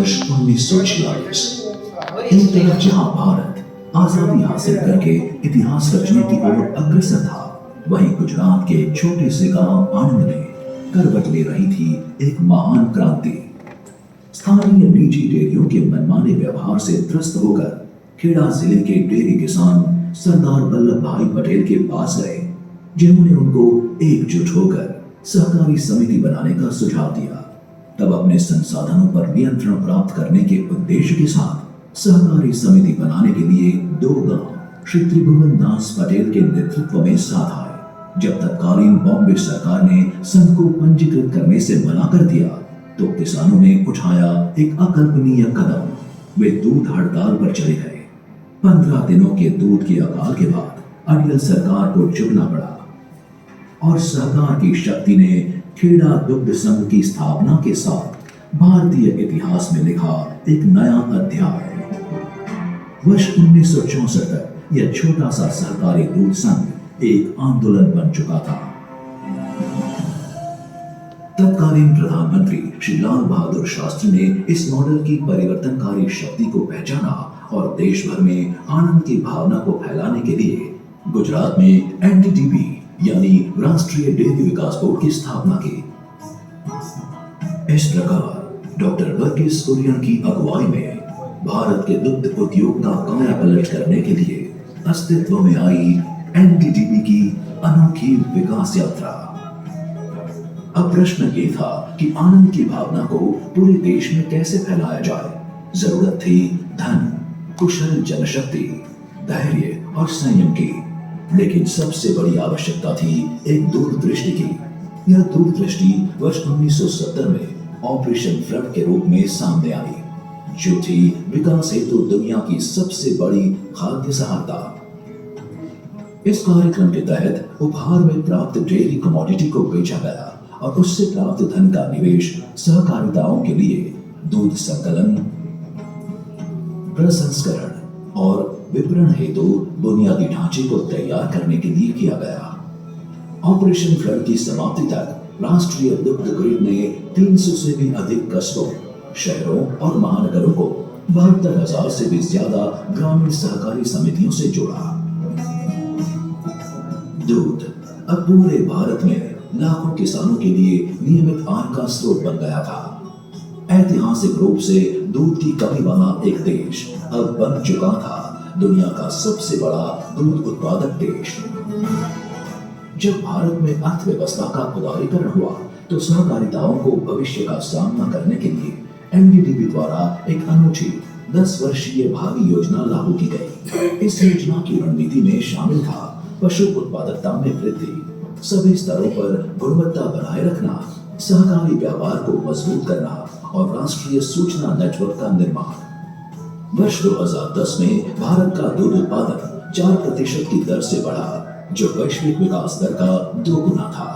वर्ष 1946। एक तरफ जहां भारत आजादी हासिल करके इतिहास रचने की ओर अग्रसर था, वहीं गुजरात के एक छोटे से गांव आनंद में करवट ले रही थी एक महान क्रांति। स्थानीय निजी डेयरियों के मनमाने व्यवहार से त्रस्त होकर खेड़ा जिले के डेयरी किसान सरदार वल्लभ भाई पटेल के पास गए, जिन्होंने उनको एकजुट होकर सहकारी समिति बनाने का सुझाव दिया। तब अपने संसाधनों पर नियंत्रण प्राप्त करने के उद्देश्य के साथ सहकारी समिति बनाने के लिए दो गांव श्री त्रिभुवन दास पटेल के नेतृत्व में साथ आए। जब तत्कालीन बॉम्बे सरकार ने संघ को पंजीकृत करने से मना कर दिया, तो किसानों ने उठाया एक अकल्पनीय कदम। वे दूध हड़ताल पर चले गए। 15 दिनों के दूध के अकाल के बाद अड़ियल सरकार को झुकना पड़ा और सरकार की शक्ति ने खेड़ा दुग्ध संघ की स्थापना के साथ भारतीय इतिहास में लिखा एक नया अध्याय। वर्ष 1964 तक यह छोटा सा सहकारी दूध संघ एक आंदोलन बन चुका था। तत्कालीन प्रधानमंत्री श्री लाल बहादुर शास्त्री ने इस मॉडल की परिवर्तनकारी शक्ति को पहचाना और देश भर में आनंद की भावना को फैलाने के लिए गुजरात में एनडीडीबी यानी राष्ट्रीय डेयरी विकास बोर्ड की स्थापना की। इस प्रकार डॉक्टर वर्गीस कुरियन की अगुवाई में भारत के दुग्ध उद्योग का कायापलट करने के लिए अस्तित्व में आई एनडीडीबी की अनोखी विकास यात्रा। अब प्रश्न ये था कि आनंद की भावना को पूरे देश में कैसे फैलाया जाए। जरूरत थी धन, कुशल जनशक्ति, धैर्य और संयम की, लेकिन सबसे बड़ी आवश्यकता थी एक दूरदृष्टि की। यह दूरदृष्टि वर्ष 1970 में ऑपरेशन फ्लड के रूप में सामने आई, जो थी विकास हेतु दुनिया की सबसे बड़ी खाद्य सहायता। इस कार्यक्रम के तहत उपहार में प्राप्त डेयरी कमोडिटी को बेचा गया और उससे प्राप्त धन का निवेश सहकारिताओं के लिए दूध संकलन, प्रसंस्करण और विपणन हेतु बुनियादी ढांचे को तैयार करने के लिए किया गया। ऑपरेशन फ्लड की समाप्ति तक राष्ट्रीय दुग्ध ग्रिड ने 300 से भी अधिक कस्बों, शहरों और महानगरों को 72,000 से भी ज्यादा ग्रामीण सहकारी समितियों से जोड़ा। दूध अब पूरे भारत में लाखों किसानों के लिए नियमित आय का स्रोत बन गया था। ऐतिहासिक रूप से दूध की कमी वाला एक देश अब बन चुका था दुनिया का सबसे बड़ा दूध उत्पादक देश। जब भारत में अर्थव्यवस्था का उदारीकरण हुआ, तो सहकारिताओं को भविष्य का सामना करने के लिए एनडीडीबी द्वारा एक अनूठी 10 वर्षीय भावी योजना लागू की गई। इस योजना की रणनीति में शामिल था पशु उत्पादकता में वृद्धि, सभी स्तरों पर गुणवत्ता बनाए रखना, सहकारी व्यापार को मजबूत करना और राष्ट्रीय सूचना नेटवर्क का निर्माण। वर्ष 2010 में भारत का दूध उत्पादन 4% की दर से बढ़ा, जो वैश्विक विकास दर का 2 गुना था।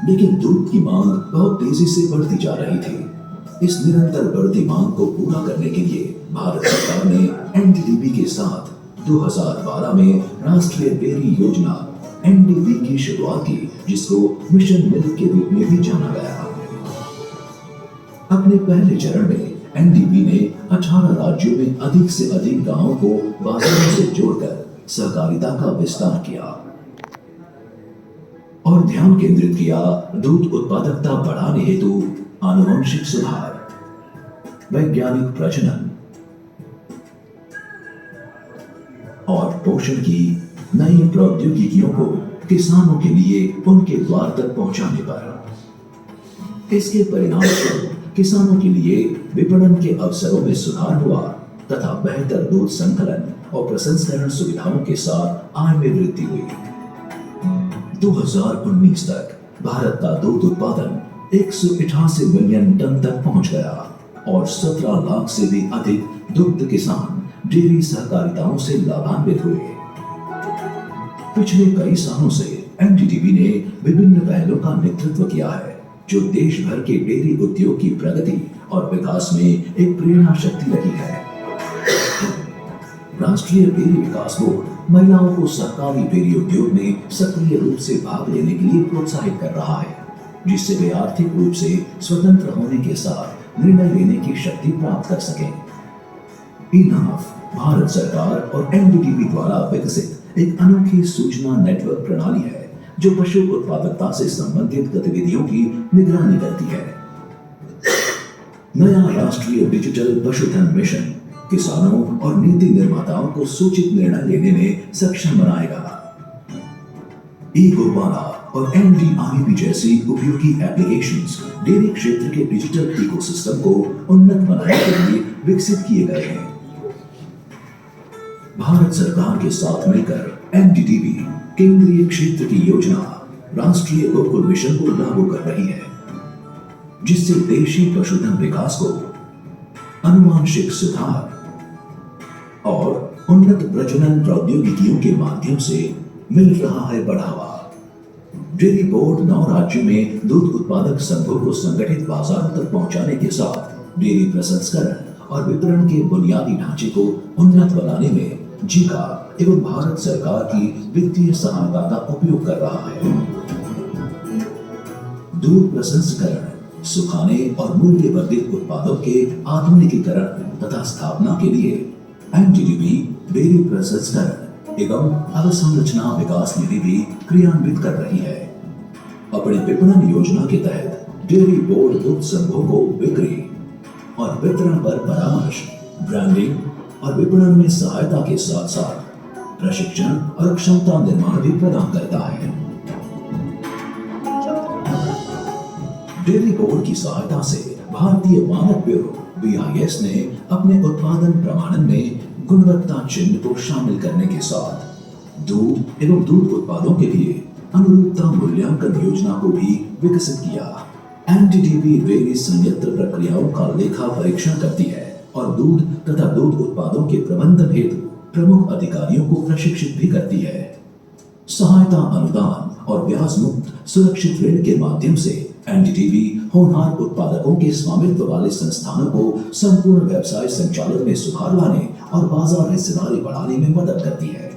लेकिन दूध की मांग बहुत तेजी से बढ़ती जा रही थी। इस निरंतर बढ़ती मांग को पूरा करने के लिए भारत सरकार ने एनडीडीबी के साथ 2012 में राष्ट्रीय डेयरी योजना एनडीबी की शुरुआत की, जिसको मिशन मिल्क के रूप में भी जाना गया। अपने पहले चरण में एनडीबी ने 18 राज्यों में अधिक से अधिक गांवों को बाजारों से जोड़कर सहकारिता का विस्तार किया और ध्यान केंद्रित किया दूध उत्पादकता बढ़ाने हेतु आनुवंशिक सुधार, वैज्ञानिक प्रजनन और पोषण की नई प्रौद्योगिकियों को किसानों के लिए उनके द्वार तक पहुंचाने पर। इसके परिणाम स्वरूप किसानों के लिए विपणन के अवसरों में सुधार हुआ तथा बेहतर दूध संकलन और प्रसंस्करण सुविधाओं के साथ आय में वृद्धि हुई। 2019 तक भारत का दूध उत्पादन 188 मिलियन टन तक पहुंच गया और 17 लाख से भी अधिक दुग्ध किसान डेयरी सहकारिताओं से लाभान्वित हुए। पिछले कई सालों से एनडीडीबी ने विभिन्न पहलों का नेतृत्व किया है, जो देश भर के डेयरी उद्योग की प्रगति और विकास में एक प्रेरणा शक्ति रही है। राष्ट्रीय डेयरी विकास बोर्ड महिलाओं को सहकारी डेयरी उद्योग में सक्रिय रूप से भाग लेने के लिए प्रोत्साहित कर रहा है, जिससे वे आर्थिक रूप से स्वतंत्र होने के साथ निर्णय लेने की शक्ति प्राप्त कर सकें। इनाफ भारत सरकार और एनडीडीबी द्वारा विकसित एक अनोखी सूचना नेटवर्क प्रणाली है जो पशु उत्पादकता से संबंधित गतिविधियों की निगरानी करती है। नया राष्ट्रीय डिजिटल पशुधन मिशन किसानों और नीति निर्माताओं को सूचित निर्णय लेने में सक्षम बनाएगा। ई गोपाला और एनडीआईबी जैसी उपयोगी एप्लीकेशंस डेयरी क्षेत्र के डिजिटल इकोसिस्टम को उन्नत बनाने के लिए विकसित किए गए हैं। भारत सरकार के साथ मिलकर एनडीडीबी केंद्रीय क्षेत्र की योजना राष्ट्रीय गोकुल मिशन को लागू कर रही है, जिससे देशी पशुधन विकास को आनुवांशिक सुधार और उन्नत प्रजनन प्रौद्योगिकियों के माध्यम से मिल रहा है बढ़ावा। डेयरी बोर्ड 9 राज्यों में दूध उत्पादक संघों को संगठित बाजारों तक पहुंचाने के साथ डेयरी प्रसंस्करण और वितरण के बुनियादी ढांचे को उन्नत बनाने में जीका एवं भारत सरकार की वित्तीय सहायता का उपयोग कर रहा है। दूध प्रसंस्करण, सुखाने और मूल्यवर्धित उत्पादों के आधुनिकीकरण तथा स्थापना के लिए एनडीडीबी डेयरी प्रसंस्करण एवं अवसंरचना विकास निधि भी क्रियान्वित कर रही है। अपने विपणन योजना के तहत डेयरी बोर्ड दूध संघों को बिक्री और वितरण पर परामर्श, ब्रांडिंग और विपणन में सहायता के साथ साथ प्रशिक्षण और क्षमता निर्माण भी प्रदान करता है। डेयरी बोर्ड की सहायता से भारतीय मानक ब्यूरो BIS ने अपने उत्पादन प्रमाणन में गुणवत्ता चिन्ह को शामिल करने के साथ दूध एवं दूध उत्पादों के लिए अनुरूपता मूल्यांकन योजना को भी विकसित किया। एनडीडीबी डेयरी संयंत्र प्रक्रियाओं का लेखा परीक्षण करती है और दूध तथा दूध उत्पादों के प्रबंधन हेतु प्रमुख अधिकारियों को प्रशिक्षित भी करती है। सहायता अनुदान और ब्याज मुक्त सुरक्षित ऋण के माध्यम से एनडीडीबी होनहार उत्पादकों के स्वामित्व वाले संस्थानों को संपूर्ण व्यवसाय संचालन में सुधार लाने और बाजार हिस्सेदारी बढ़ाने में मदद करती है।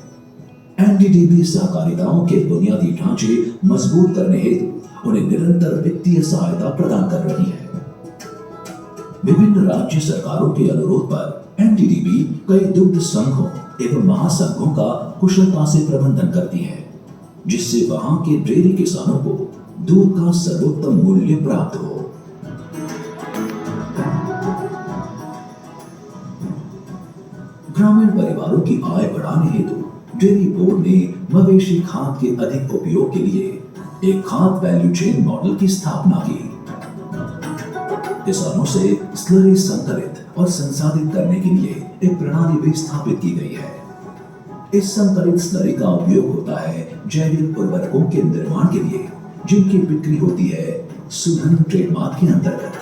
एनडीडीबी सहकारिताओं के बुनियादी ढांचे मजबूत करने हेतु उन्हें निरंतर वित्तीय सहायता प्रदान कर रही है। विभिन्न राज्य सरकारों के अनुरोध पर एनडीडीबी कई दुग्ध संघों एवं महासंघों का कुशलता से प्रबंधन करती है, जिससे वहां के डेयरी किसानों को दूध का सर्वोत्तम मूल्य प्राप्त हो। ग्रामीण परिवारों की आय बढ़ाने हेतु डेयरी बोर्ड ने मवेशी खाद के अधिक उपयोग के लिए एक खाद वैल्यू चेन मॉडल की स्थापना की। किसानों से स्लरी संकलित और संसाधित करने के लिए एक प्रणाली भी स्थापित की गई है। इस संकलित स्लरी का उपयोग होता है जैविक उर्वरकों के निर्माण के लिए, जिनकी बिक्री होती है सुधन ट्रेडमार्क के अंतर्गत।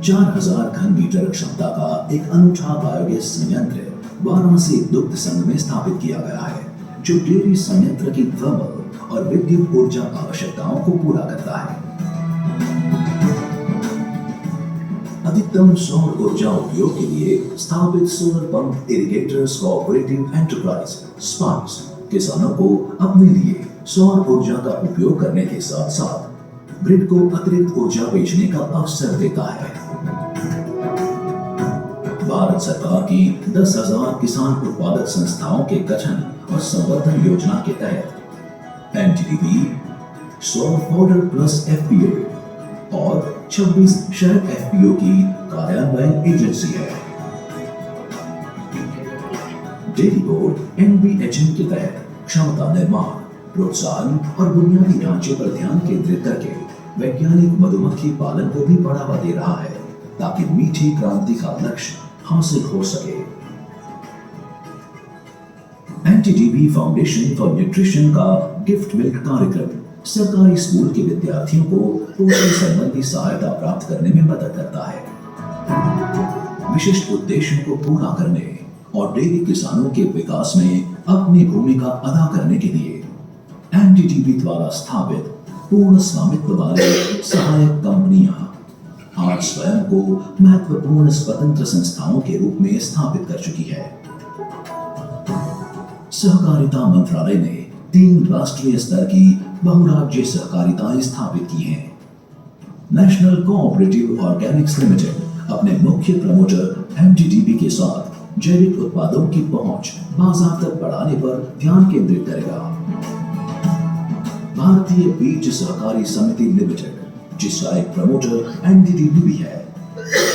4000 घन मीटर क्षमता का एक अनूठा बायोगैस संयंत्र वाराणसी दुग्ध संघ में स्थापित किया गया है, जो डेयरी संयंत्र की थर्मल और विद्युत ऊर्जा आवश्यकताओं को पूरा करता है। अधिकतम सौर ऊर्जा उपयोग के लिए स्थापित solar pump irrigators cooperative enterprise SPICE किसानों को अपने लिए सौर ऊर्जा का उपयोग करने के साथ साथ ग्रिड को अतिरिक्त ऊर्जा बेचने का अवसर देता है। भारत सरकार की 10,000 किसान उत्पादक संस्थाओं के गठन और संवर्धन योजना के तहत एनडीडीबी 100 फॉडर प्लस FPO और 26 शहर FPO की कार्यान्वयन एजेंसी है। डेयरी बोर्ड NBHM के तहत क्षमता निर्माण, प्रोत्साहन और बुनियादी ढांचे पर ध्यान केंद्रित करके वैज्ञानिक मधुमक्खी पालन को भी बढ़ावा दे रहा है, ताकि मीठी क्रांति का लक्ष्य हासिल हो सके। एनडीडीबी फाउंडेशन फॉर न्यूट्रिशन का गिफ्ट मिल्क कार्यक्रम सरकारी स्कूल के विद्यार्थियों को पोषण संबंधी सहायता प्राप्त करने में मदद करता है। विशिष्ट उद्देश्यों को पूरा करने और डेयरी किसानों के विकास में अपनी भूमिका अदा करने के लिए एनडीडीबी द्वारा स्थापित पूर्ण स्वामित्व वाले सहायक कंपनियां आज स्वयं को महत्वपूर्ण स्वतंत्र संस्थाओं के रूप में स्थापित कर चुकी है। सहकारिता मंत्रालय ने 3 राष्ट्रीय स्तर की बहुराज्य सहकारिताएं स्थापित की हैं। नेशनल कोऑपरेटिव ऑर्गेनिक्स लिमिटेड अपने मुख्य प्रमोटर एनडीडीबी के साथ जैविक उत्पादों की पहुंच बाजार तक बढ़ाने पर ध्यान केंद्रित करेगा। भारतीय बीज सहकारी समिति लिमिटेड, जिसका एक प्रमोटर एनडीडीबी भी है,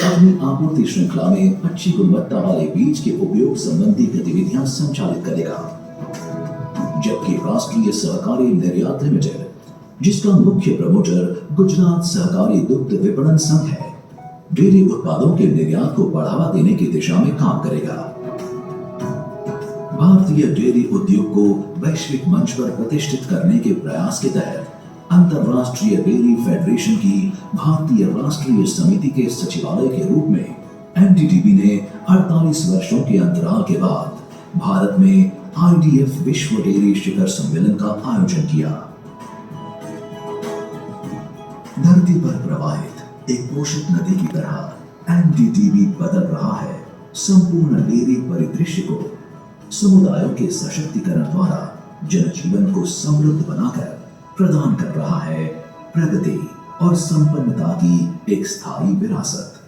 अपनी आपूर्ति श्रृंखला में अच्छी गुणवत्ता वाले बीज के उपयोग संबंधी गतिविधियां संचालित करेगा। जबकि राष्ट्रीय सहकारी निर्यात लिमिटेड, जिसका मुख्य प्रमोटर गुजरात सहकारी दुग्ध विपणन संघ है, डेयरी उत्पादों के निर्यात को बढ़ावा देने की दिशा में काम करेगा। भारतीय डेयरी उद्योग को वैश्विक मंच पर प्रतिष्ठित करने के प्रयास के तहत अंतरराष्ट्रीय डेयरी फेडरेशन की भारतीय राष्ट्रीय समिति के सचिवालय के रूप में एनडीडीबी ने 48 वर्षों के अंतराल के बाद भारत में आईडीएफ विश्व डेयरी शिखर सम्मेलन का आयोजन किया। धरती पर प्रवाहित एक पोषक नदी की तरह एनडीडीबी बदल रहा है संपूर्ण डेयरी परिदृश्य को। समुदायों के सशक्तिकरण द्वारा जनजीवन को समृद्ध बनाकर प्रदान कर रहा है प्रगति और संपन्नता की एक स्थायी विरासत।